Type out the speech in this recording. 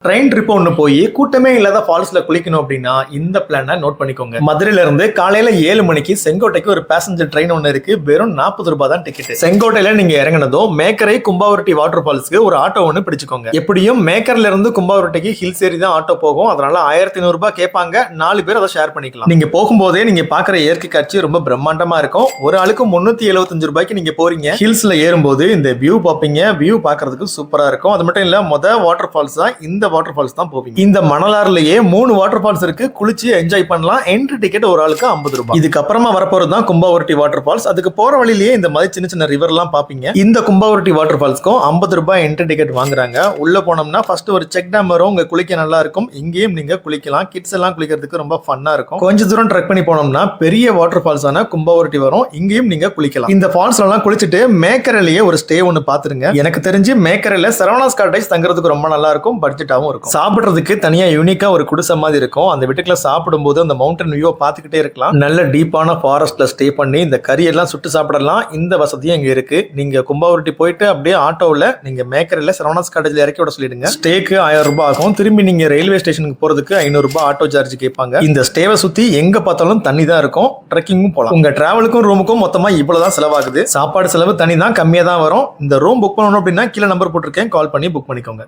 Train trip ஒன்று போய் கூட்டமே இல்லாத ஃபால்ஸ்ல குளிக்கணும் அப்படின்னா இந்த பிளானை நோட் பண்ணிக்கோங்க. மதுரையில இருந்து காலையில 7 மணிக்கு செங்கோட்டைக்கு ஒரு பேசஞ்சர் ட்ரெயின் ஒன்று இருக்கு. வெறும் 40 ரூபாய் தான் டிக்கெட். செங்கோட்டையில நீங்க இறங்கினதும் மேக்கரை கும்பாவரட்டி வாட்டர் ஃபால்ஸ்க்கு ஒரு ஆட்டோ ஒன்று பிடிச்சுக்கோங்க. எப்படியும் மேக்கர்ல இருந்து கும்பாவரட்டிக்கு ஹில்ஸ் ஏரி தான் ஆட்டோ போகும். அதனால 1500 ரூபாய் கேட்பாங்க. 4 பேர் அதை ஷேர் பண்ணிக்கலாம். நீங்க போகும்போதே நீங்க பாக்குற இயற்கை காட்சி ரொம்ப பிரம்மாண்டமா இருக்கும். ஒரு ஆளுக்கு 375 ரூபாய்க்கு நீங்க போறீங்க. ஹில்ஸ்ல ஏறும்போது இந்த வியூ பாப்பீங்க. வியூ பாக்குறதுக்கு சூப்பரா இருக்கும். அது மட்டும் இல்ல வாட்டர் ஃபால்ஸ் தான் இந்த வாட்டர் ஃபால்ஸ் தான் போவீங்க. இந்த மணலாறுலயே 3 வாட்டர் ஃபால்ஸ் இருக்கு. குளிச்சு என்ஜாய் பண்ணலாம். என்ட்ரி டிக்கெட் ஒரு ஆளுக்கு 50 ரூபாய். இதுக்கு அப்புறமா வரப்போறது தான் கும்பாவரட்டி வாட்டர் ஃபால்ஸ். அதுக்கு போற வழியிலேயே இந்த மாதிரி சின்ன சின்ன ரிவர் எல்லாம் பாப்பீங்க. இந்த கும்பாவரட்டி வாட்டர் ஃபால்ஸ்க்கும் 50 ரூபாய் என்ட்ரி டிக்கெட் வாங்குறாங்க. உள்ள போனோம்னா ஃபர்ஸ்ட் ஒரு செக் டேம் வரும். உங்க குளிக்க நல்லா இருக்கும். இங்கேயும் நீங்க குளிக்கலாம். கிட்ஸ் எல்லாம் குளிக்கிறதுக்கு ரொம்ப ஃபன்னா இருக்கும். கொஞ்ச தூரம் ட்ரெக் பண்ணி போனோம்னா பெரிய வாட்டர் ஃபால்ஸ் ஆன கும்பாவரட்டி வரும். இங்கேயும் நீங்க குளிக்கலாம். இந்த ஃபால்ஸ்ல எல்லாம் குளிச்சுட்டு மேக்கரையிலேயே ஒரு ஸ்டே ஒன்னு பாத்துருங்க. எனக்கு தெரிஞ்சு மேக்கரையில சரவணாஸ் காட்டேஜ் தங்குறதுக்கு ரொம்ப நல்லா இருக்கும். பட்ஜெட்டாவும் இருக்கும். சாப்பிடுறதுக்கு தனியா யூனிக்கா ஒரு குடிசை மாதிரி இருக்கும். அந்த வீட்டுக்குள்ள சாப்பிடும்போது அந்த மவுண்டன் வியூவை பார்த்துக்கிட்டே இருக்கலாம். நல்ல டீப்பான ஃபாரஸ்ட்ல ஸ்டே பண்ணி இந்த கறியெல்லாம் சுட்டு சாப்பிடலாம். இந்த வசதியும் இங்க இருக்கு. நீங்க கும்பாவரட்டி போயிட்டு அப்படியே ஆட்டோவில் நீங்க மேக்கரில் சரவணாஸ் காட்டேஜ்ல இறக்கி விட சொல்லிடுங்க. ஸ்டேக்கு 1000 ரூபாய் ஆகும். திரும்பி நீங்க ரயில்வே ஸ்டேஷனுக்கு போறதுக்கு 500 ரூபாய் ஆட்டோ சார்ஜ் கேட்பாங்க. இந்த ஸ்டேவை சுத்தி எங்க பார்த்தாலும் தண்ணி தான் இருக்கும். ட்ரெக்கிங்கும் போலாம். உங்க டிராவலுக்கும் ரூமுக்கும் மொத்தமா இவ்வளவுதான் செலவாகுது. சாப்பாடு செலவு தனி தான், கம்மியா தான் வரும். இந்த ரூம் புக் பண்ணணும் அப்படின்னா கீழே நம்பர் போட்டிருக்கேன். கால் பண்ணி புக் பண்ணிக்கோங்க.